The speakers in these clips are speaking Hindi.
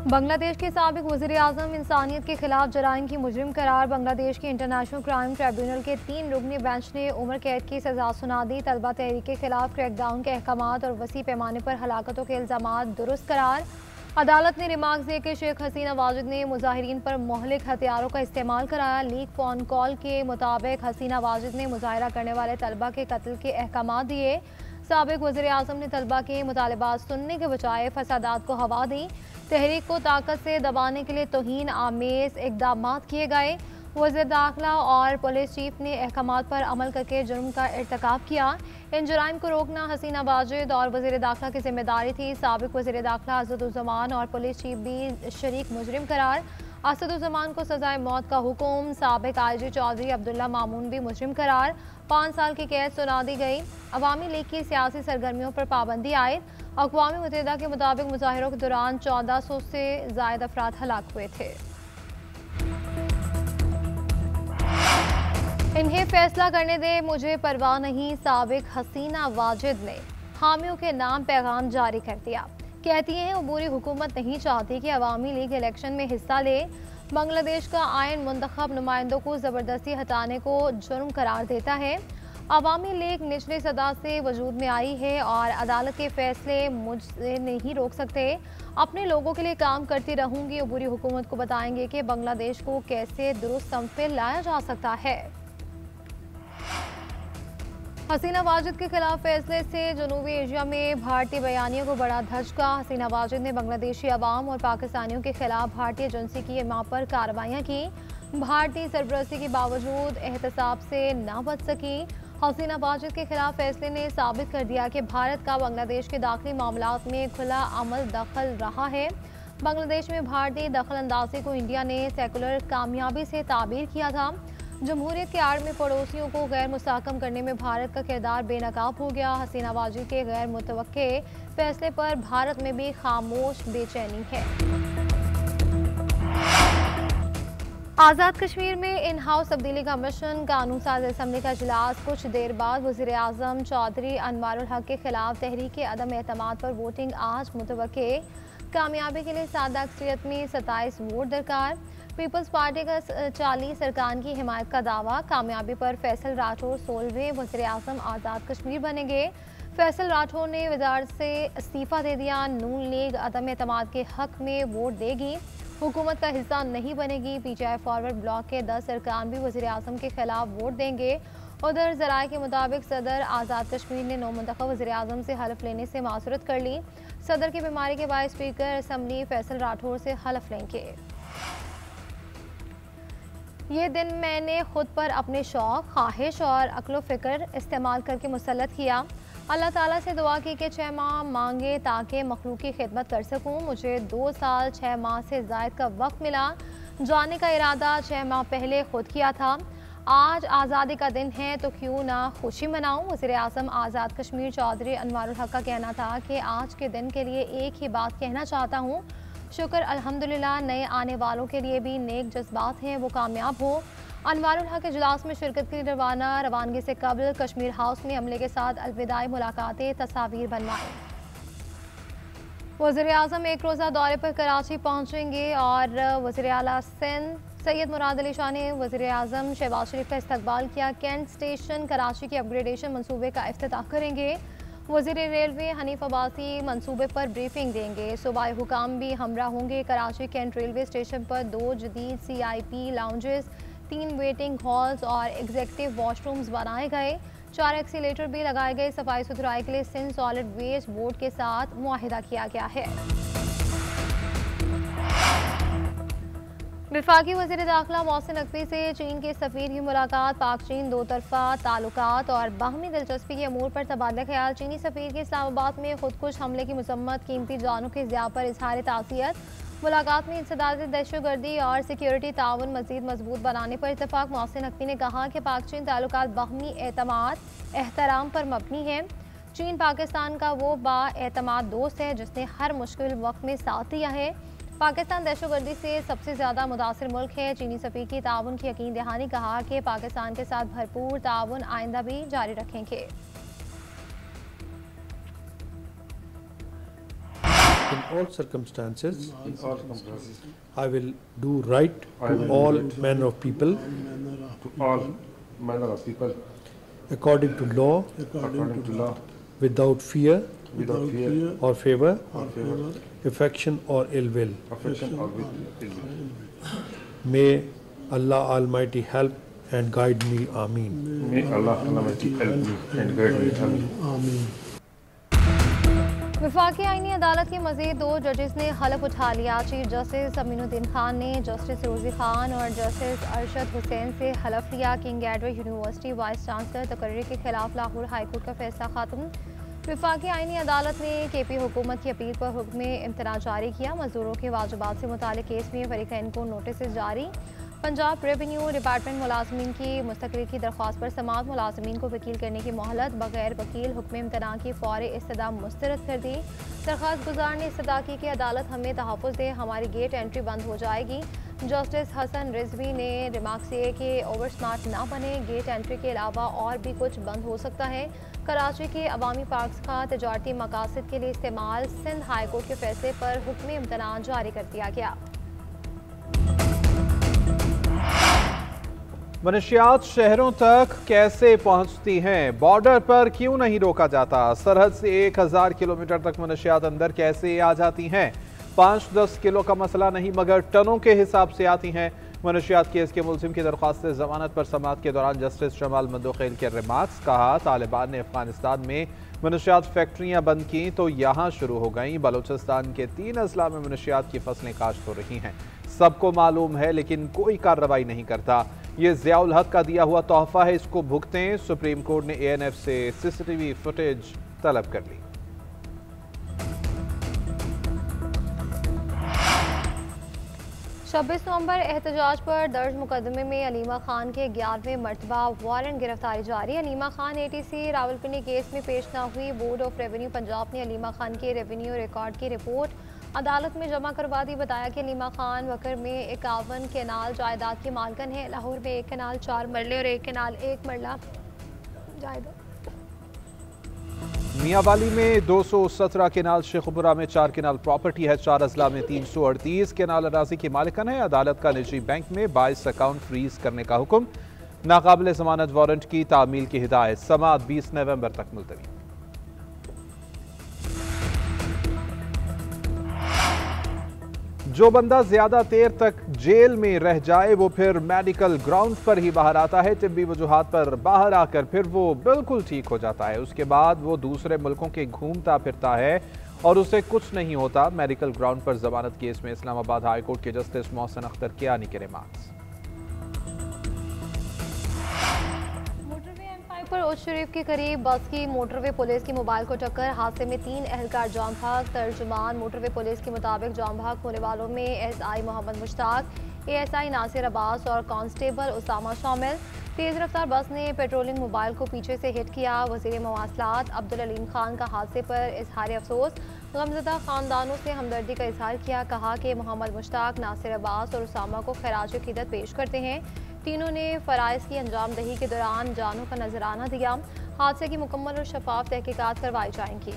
बांग्लादेश के साबिक वज़ीर-ए-आज़म इंसानियत के खिलाफ जराइम की मुजरिम करार। बांग्लादेश के इंटरनेशनल क्राइम ट्रिब्यूनल के 3 रुकनी बेंच ने उम्र कैद की सजा सुना दी। तलबा तहरीक के खिलाफ क्रैकडाउन के अहकामात और वसी पैमाने पर हलाकतों के इल्जामात दुरुस्त करार। अदालत ने रिमार्क्स दिए कि शेख हसीना वाजिद ने मुजाहिरीन पर मोहलिक हथियारों का इस्तेमाल कराया। लीक फोन कॉल के मुताबिक हसीना वाजिद ने मुजाहरा करने वाले तलबा के कत्ल के अहकामात दिए। साबिक वज़ीर-ए-आज़म ने तलबा के मुतालबात सुनने के बजाय फसादात को हवा दी। तहरीक को ताकत से दबाने के लिए तौहीन आमेज इकदाम किए गए। वज़ीर दाखिला और पुलिस चीफ ने अहकामात पर अमल करके जुर्म का इर्तिकाब किया। इन जुराइम को रोकना हसीना वाजिद और वज़ीर दाखिला की जिम्मेदारी थी। साबिक वज़ीर दाखिला असदुज़्ज़मान और पुलिस चीफ भी शरीक मुजरिम करार। असदुज़्ज़मान को सजाए मौत का हुक्म। साबिक IG चौधरी अब्दुल्ला मामून भी मुजरिम करार। 5 साल की कैद सुना दी गई। अवामी लीग की सियासी सरगर्मियों पर पाबंदी आयद। अक़वाम मुत्तहिदा के मुताबिक मुजाहिरों के दौरान 1400 से ज़ायद अफराद हलाक हुए थे। इन्हें फैसला करने दे, मुझे परवाह नहीं, साबिक हसीना वाजिद ने हामियों के नाम पैगाम जारी कर दिया। कहती हैं अबूरी हुकूमत नहीं चाहती कि अवामी लीग इलेक्शन में हिस्सा ले। बांग्लादेश का आयन मुंतखब नुमाइंदों को ज़बरदस्ती हटाने को जुर्म करार देता है। अवामी लीग निचली सदा से वजूद में आई है और अदालत के फैसले मुझसे नहीं रोक सकते। अपने लोगों के लिए काम करती रहूंगी। अबूरी हुकूमत को बताएंगे कि बांग्लादेश को कैसे दुरुस्त सम पे लाया जा सकता है। हसीना वाजिद के खिलाफ फैसले से जनूबी एशिया में भारतीय बयानियों को बड़ा धचका। हसीना वाजिद ने बांग्लादेशी अवाम और पाकिस्तानियों के खिलाफ भारतीय एजेंसी की इमाम पर कार्रवाइयाँ की। भारतीय सरबरस्ती के बावजूद एहतसाब से ना बच सकी। हसीना वाजिद के खिलाफ फैसले ने साबित कर दिया कि भारत का बांग्लादेश के दाखिली मामलात में खुला अमल दखल रहा है। बांग्लादेश में भारतीय दखल अंदाजी को इंडिया ने सेकुलर कामयाबी से ताबीर किया था। जमहूरियत के आड़ में पड़ोसियों को गैर मुस्तहकम करने में भारत का किरदार बेनकाब हो गया। हसीना वाजिद के गैर मुतवक्के फैसले पर भारत में भी खामोश बेचैनी है। आज़ाद कश्मीर में इन हाउस तब्दीली का मिशन। कानून साज असम्बली का इजलास। कुछ देर बाद वज़ीर-ए-आज़म चौधरी अनवारुल हक के खिलाफ तहरीक अदम एतमाद पर वोटिंग आज मुतवक्के। कामयाबी के लिए सादा अक्सरियत में 27 वोट दरकार। पीपल्स पार्टी का 40 अरकान की हिमायत का दावा। कामयाबी पर फैसल राठौर 16वें वज़ीर-ए-आज़म आज़ाद कश्मीर बनेंगे। फैसल राठौर ने वज़ारत से इस्तीफ़ा दे दिया। नून लीग अदम एतमाद के हक में वोट देगी, हुकूमत का हिस्सा नहीं बनेगी। PTI फॉरवर्ड ब्लॉक के 10 अरकान भी वज़ीर-ए-आज़म के खिलाफ वोट देंगे। उधर ज़राए के मुताबिक सदर आज़ाद कश्मीर ने नौमुंतखब वज़ीर-ए-आज़म से हलफ लेने से मासूरत कर ली। सदर की बीमारी के बाद स्पीकर असम्बली फैसल राठौर से हलफ लेंगे। ये दिन मैंने खुद पर अपने शौक़, ख्वाहिश और अक्ल फ़िक्र इस्तेमाल करके मुसल्लत किया। अल्लाह ताला से दुआ की कि 6 माह मांगे ताकि मखलूक की खिदमत कर सकूं। मुझे 2 साल 6 माह से ज़ायद का वक्त मिला। जाने का इरादा 6 माह पहले खुद किया था। आज आज़ादी का दिन है तो क्यों ना खुशी मनाऊं। वज़ीर-ए-आज़म आज़ाद कश्मीर चौधरी अनवारुल हक का कहना था कि आज के दिन के लिए एक ही बात कहना चाहता हूँ, शुक्र अल्हम्दुलिल्लाह। नए आने वालों के लिए भी नेक जज्बात हैं, वो कामयाब हो। अनवारुल हक इजलास में शिरकत के लिए रवानगी से कबल कश्मीर हाउस में अमले के साथ अलविदाई मुलाकातें तस्वीर बनवाई। वज़ीर-ए-आज़म एक रोज़ा दौरे पर कराची पहुँचेंगे और वज़ीर आला सिंध सैयद मुराद अली शाह ने वज़ीर-ए-आज़म शहबाज शरीफ का इस्तकबाल किया। कैंट स्टेशन कराची के अपग्रेडेशन मनसूबे का इफ्तिताह करेंगे। वज़ीर रेलवे हनीफ अब्बासी मनसूबे पर ब्रीफिंग देंगे। सूबाई हुकाम भी हमरा होंगे। कराची कैंट रेलवे स्टेशन पर 2 जदीद CIP लाउंजेस, 3 वेटिंग हॉल्स और एग्जीक्यूटिव वॉशरूम्स बनाए गए। 4 एक्सीलेटर भी लगाए गए। सफाई सुथराई के लिए सिंध सॉलिड वेस्ट बोर्ड के साथ मुआहिदा किया गया है। वफाकी वज़ीर दाखिला मोहसिन नकवी से चीन के सफ़ीर की मुलाकात। पाक चीन दो तरफ़ा ताल्लुकात और बाहमी दिलचस्पी के अमूर पर तबादला ख्याल। चीनी सफ़ीर के इस्लामाबाद में खुदकुश हमले की मजम्मत। कीमती जानों के ज़िया पर इजहार ताज़ियत। मुलाकात में इंसदाद दहशतगर्दी और सिक्योरिटी ताउन मज़ीद मजबूत बनाने पर इत्तफाक। मोहसिन नकवी ने कहा कि पाक चीन ताल्लुकात बाहमी एतमाद एहतराम पर मबनी है। चीन पाकिस्तान का वो बाएतमाद दोस्त है जिसने हर मुश्किल वक्त में साथ दिया है। पाकिस्तान दहशतगर्दी से सबसे ज़्यादा मुतासिर मुल्क है। चीनी सफ़ीर की ताउन की यकीन दहानी। कहा कि पाकिस्तान के साथ भरपूर ताउन आइंदा भी जारी रखेंगे। in all circumstances, I will do right to all manner of people, according to law, without fear or favor, affection or ill will. May Allah Almighty help and guide me. Ameen. May Allah Almighty help me and guide me. Ameen. वफाकी आईनी अदालत के मज़ीद 2 जजेस ने हलफ उठा लिया। चीफ जस्टिस अमीनुद्दीन खान ने जस्टिस रोजी खान और जस्टिस अरशद हुसैन से हलफ लिया। King Edward University vice chancellor तकर्री के खिलाफ लाहौर हाईकोर्ट का फैसला खात्म। वफाकी आईनी अदालत ने KP हुकूमत की अपील पर हुक्म इम्तना जारी किया। मजदूरों के वाजिबात से मुतालिक केस में फरीकैन को नोटिस जारी। पंजाब रेवेन्यू डिपार्टमेंट मुलाजमीन की मुस्तकली की दरख्वास्त पर समात मुलाजमीन को वकील करने की मोहलत। बगैर वकील हुक्म इम्तना की फौरी इस्तदा मुस्तरद कर दी। दरख्वास्त गुजार ने इस्तदा की कि अदालत हमें तहफ़्फ़ुज़ दे, हमारी गेट एंट्री बंद हो जाएगी। जस्टिस हसन रिजवी ने रिमार्क किए कि ओवर स्मार्ट ना बने, गेट एंट्री के अलावा और भी कुछ बंद हो सकता है। कराची के अवामी पार्क्स का तजारती मकासद के लिए इस्तेमाल। सिंध हाई कोर्ट के फैसले पर हुक्म इम्तना जारी कर दिया गया। मनशियात शहरों तक कैसे पहुंचती हैं? बॉर्डर पर क्यों नहीं रोका जाता? सरहद से 1000 किलोमीटर तक मनशियात अंदर कैसे आ जाती हैं? 5-10 किलो का मसला नहीं मगर टनों के हिसाब से आती हैं। मनशियात केस के मुलजिम की दरख्वास्त जमानत पर समाअत के दौरान जस्टिस जमाल मंदोखेल के रिमार्क्स। कहा, तालिबान ने अफगानिस्तान में मनशियात फैक्ट्रियां बंद की तो यहाँ शुरू हो गई। बलूचिस्तान के 3 अजला में मनशियात की फसलें काश्त हो रही हैं। सबको मालूम है लेकिन कोई कार्रवाई नहीं करता। ये ज़ियाउल हक का दिया हुआ तोहफा है, इसको भुगतें। सुप्रीम कोर्ट ने ANF से CCTV फुटेज तलब कर ली। 26 नवंबर एहतजाज पर दर्ज मुकदमे में अलीमा खान के 11वें मरतबा वारंट गिरफ्तारी जारी। अलीमा खान ATC रावलपिंडी केस में पेश न हुई। बोर्ड ऑफ रेवेन्यू पंजाब ने अलीमा खान के रेवेन्यू रिकॉर्ड की रिपोर्ट अदालत में जमा करवा दी। बताया कि अलीमा खान वकर में 51 केनाल जायदाद की मालकन है। लाहौर में 1 केनाल 4 मरले और 1 केनाल 1 मरला जायदाद। मियाँवाली में 217 केनाल, शेखपुरा में 4 केनाल प्रॉपर्टी है। 4 अजला में 338 केनाल अराजी की मालिकन है। अदालत का निजी बैंक में 22 अकाउंट फ्रीज करने का हुक्म। नाकाबिल जमानत वारंट की तामील की हिदायत। समाअत 20 नवंबर तक मुलतवी। जो बंदा ज्यादा देर तक जेल में रह जाए वो फिर मेडिकल ग्राउंड पर ही बाहर आता है। तिब्बी वजूहात पर बाहर आकर फिर वो बिल्कुल ठीक हो जाता है। उसके बाद वो दूसरे मुल्कों के घूमता फिरता है और उसे कुछ नहीं होता। मेडिकल ग्राउंड पर जमानत केस में इस्लामाबाद हाई कोर्ट के जस्टिस मोहसिन अख्तर कियानी के रिमार्क्स। पर उच्च शरीफ के करीब बस की मोटरवे पुलिस की मोबाइल को टक्कर। हादसे में 3 एहलकार जाम भाग। तर्जुमान मोटरवे पुलिस के मुताबिक जाम भाग होने वालों में SI मोहम्मद मुश्ताक, ASI नासिर अब्बास और कांस्टेबल उसामा शामिल। तेज रफ्तार बस ने पेट्रोलिंग मोबाइल को पीछे से हिट किया। वजीर मवासलात अब्दुल अलीम खान का हादसे पर इजहार अफसोस। गमज़दा खानदानों से हमदर्दी का इजहार किया। कहा कि मोहम्मद मुश्ताक, नासिर अब्बास और उसामा को खैराज अकीदत पेश करते हैं। तीनों ने फ़राइज़ की अंजाम दही के दौरान जानों का नजराना दिया। हादसे की मुकम्मल और शफाफ तहकीकात करवाई जाएंगी।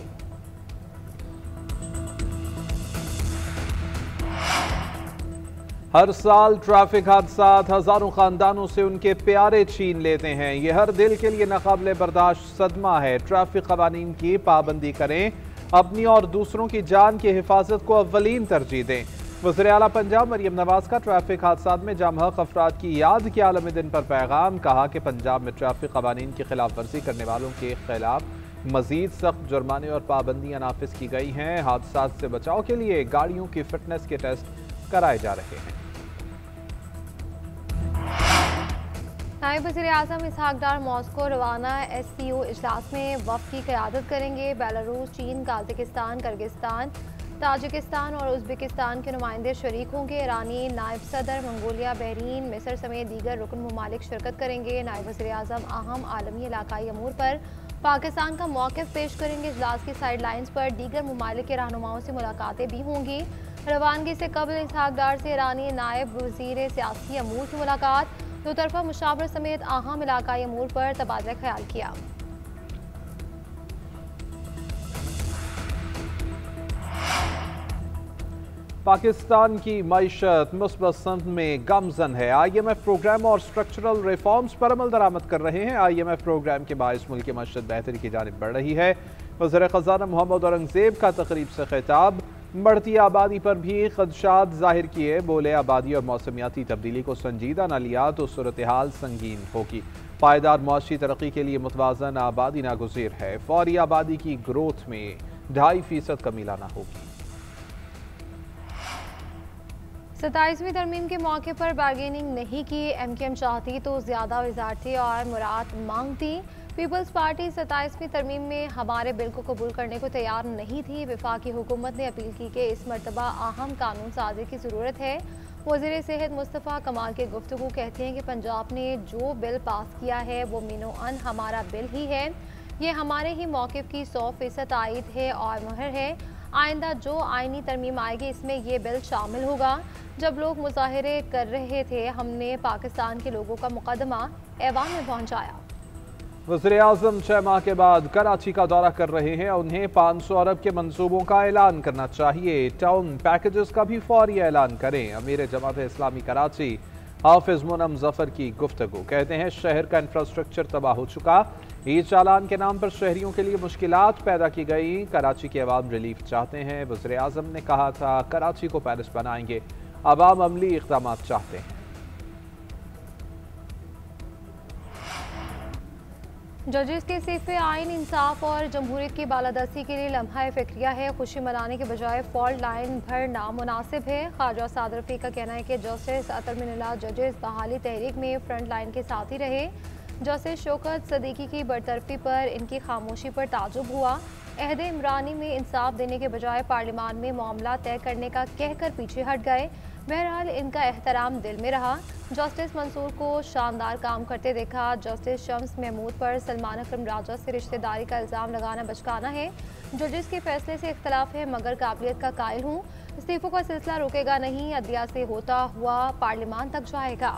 हर साल ट्रैफिक हादसात हजारों खानदानों से उनके प्यारे छीन लेते हैं। ये हर दिल के लिए नाकाबिले बर्दाश्त सदमा है। ट्रैफिक कवानीन की पाबंदी करें। अपनी और दूसरों की जान की हिफाजत को अव्वलीन तरजीह दें। वज़ीर आला पंजाब मरियम नवाज का ट्रैफिक हादसात में जाम हक अफराद की याद के आलमी दिन पर पैगाम। कहा कि पंजाब में ट्रैफिक कवानीन की खिलाफ वर्जी करने वालों के खिलाफ मजीद सख्त जुर्माने और पाबंदियाँ नाफिज की गई हैं। हादसात से बचाव के लिए गाड़ियों की फिटनेस के टेस्ट कराए जा रहे हैं। नायब वज़ीर आज़म इसहाक डार मॉस्को रवाना SCO इजलास में वफ़द की क़यादत करेंगे। बेलारूस, चीन, काज़ाकिस्तान, किर्गिस्तान, ताजिकिस्तान और उज़्बेकिस्तान के नुमाइंदे शरीक होंगे। ईरानी नायब सदर, मंगोलिया, बहरीन, मिस्र समेत दीगर रुकन ममालिक शिरकत करेंगे। नायब वज़ीर आज़म अहम आलमी इलाकाई अमूर पर पाकिस्तान का मौक़िफ़ पेश करेंगे। इजलास की साइड लाइन्स पर दीगर ममालिक के रहनुमाओं से मुलाकातें भी होंगी। रवानगी से कबल इसहाक डार से ईरानी नायब वज़ीर सियासी अमूर की मुलाकात। दो तरफा मुशावरत समेत अहम इलाकाई अमूर पर तबादला ख्याल किया। पाकिस्तान की मईशत मुस्बत सनद में गमजन है। IMF प्रोग्राम और स्ट्रक्चरल रिफॉर्म्स पर अमल दरामद कर रहे हैं। IMF प्रोग्राम के बायस मुल्क की मईशत बेहतरी की जानिब बढ़ रही है। वज़ीर ख़ज़ाना मोहम्मद औरंगज़ेब का तकरीब से खिताब। बढ़ती आबादी पर भी खदशात जाहिर किए। बोले, आबादी और मौसमियाती तब्दीली को संजीदा न लिया तो सूरत हाल संगीन होगी। पायदार मुआशी तरक्की के लिए मुतवाज़न आबादी नागुज़ीर है। फौरी आबादी की ग्रोथ में 2.5% कमी लाना होगी। 27वीं तरमीम के मौके पर बार्गेनिंग नहीं की। MKM चाहती तो ज्यादा वजारती और मुराद मांगती। पीपल्स पार्टी 27वीं तरमीम में हमारे बिल को कबूल करने को तैयार नहीं थी। वफाकी हुकूमत ने अपील की कि इस मरतबा अहम कानून साजी की ज़रूरत है। वज़ीर सेहत मुस्तफ़ा कमाल के गुफ्तगू कहते हैं कि पंजाब ने जो बिल पास किया है वो मीनो अन हमारा बिल ही है। ये हमारे ही मौक़िफ़ की 100% आयद है और मुहर है। आइंदा जो आइनी तरमीम आएगी इसमें ये बिल शामिल होगा। जब लोग मुजाहरे कर रहे थे हमने पाकिस्तान के लोगों का मुकदमा ऐवान में पहुँचाया। वज़ीर आज़म 6 माह के बाद कराची का दौरा कर रहे हैं। उन्हें 500 अरब के मंसूबों का ऐलान करना चाहिए। टाउन पैकेजेस का भी फौरी ऐलान करें। अमीर जमात इस्लामी कराची हाफिज मुनम जफर की गुफ्तगू कहते हैं शहर का इंफ्रास्ट्रक्चर तबाह हो चुका। ईद चालान के नाम पर शहरियों के लिए मुश्किलात पैदा की गई। कराची के अवाम रिलीफ चाहते हैं। वज़ीर आज़म ने कहा था कराची को पेरिस बनाएंगे। अवाम अमली इक़दाम चाहते हैं। जजेस के सिफ़े आइन इंसाफ और जमहूरियत की बालादस्ती के लिए लम्हा फ़िक्रिया है। खुशी मनाने के बजाय फॉल्ट लाइन भरना मुनासिब है। ख्वाजा साद रफ़ी का कहना है कि जस्टिस अतर मिनल्ला जजेस बहाली तहरीक में फ्रंट लाइन के साथ ही रहे। जस्टिस शौकत सदीकी की बरतरफी पर इनकी खामोशी पर ताजुब हुआ। अहद इमरानी में इंसाफ देने के बजाय पार्लिमान में मामला तय करने का कहकर पीछे हट गए। बहरहाल इनका एहतराम दिल में रहा। जस्टिस मंसूर को शानदार काम करते देखा। जस्टिस शम्स महमूद पर सलमान अकरम राजा से रिश्तेदारी का इल्ज़ाम लगाना बचकाना है। जजेस के फैसले से इख्तलाफ है मगर काबिलियत का कायल हूँ। इस्तीफों का सिलसिला रुकेगा नहीं। अदलिया से होता हुआ पार्लिमान तक जाएगा।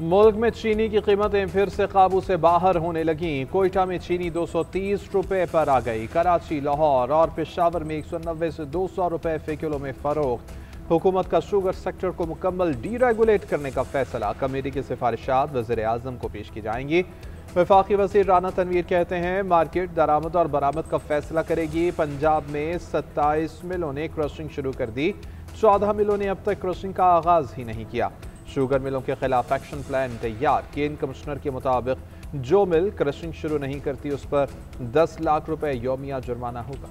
मुल्क में चीनी की कीमतें फिर से काबू से बाहर होने लगी। कोयटा में चीनी 230 रुपए पर आ गई। कराची, लाहौर और पेशावर में 190 से 200 रुपए फी किलो में फरोख्त। हुकूमत का शुगर सेक्टर को मुकम्मल डीरेगुलेट करने का फैसला। कमेटी की सिफारिशात वज़ीर आज़म को पेश की जाएंगी। वफाकी वज़ीर राना तनवीर कहते हैं मार्केट दरामद और बरामद का फैसला करेगी। पंजाब में 27 मिलों ने क्रशिंग शुरू कर दी। 14 मिलों ने अब तक क्रशिंग का आगाज ही नहीं किया। शुगर मिलों के खिलाफ एक्शन प्लान तैयार। केन कमिश्नर के मुताबिक जो मिल क्रशिंग शुरू नहीं करती उस पर 10 लाख रुपए यौमिया जुर्माना होगा।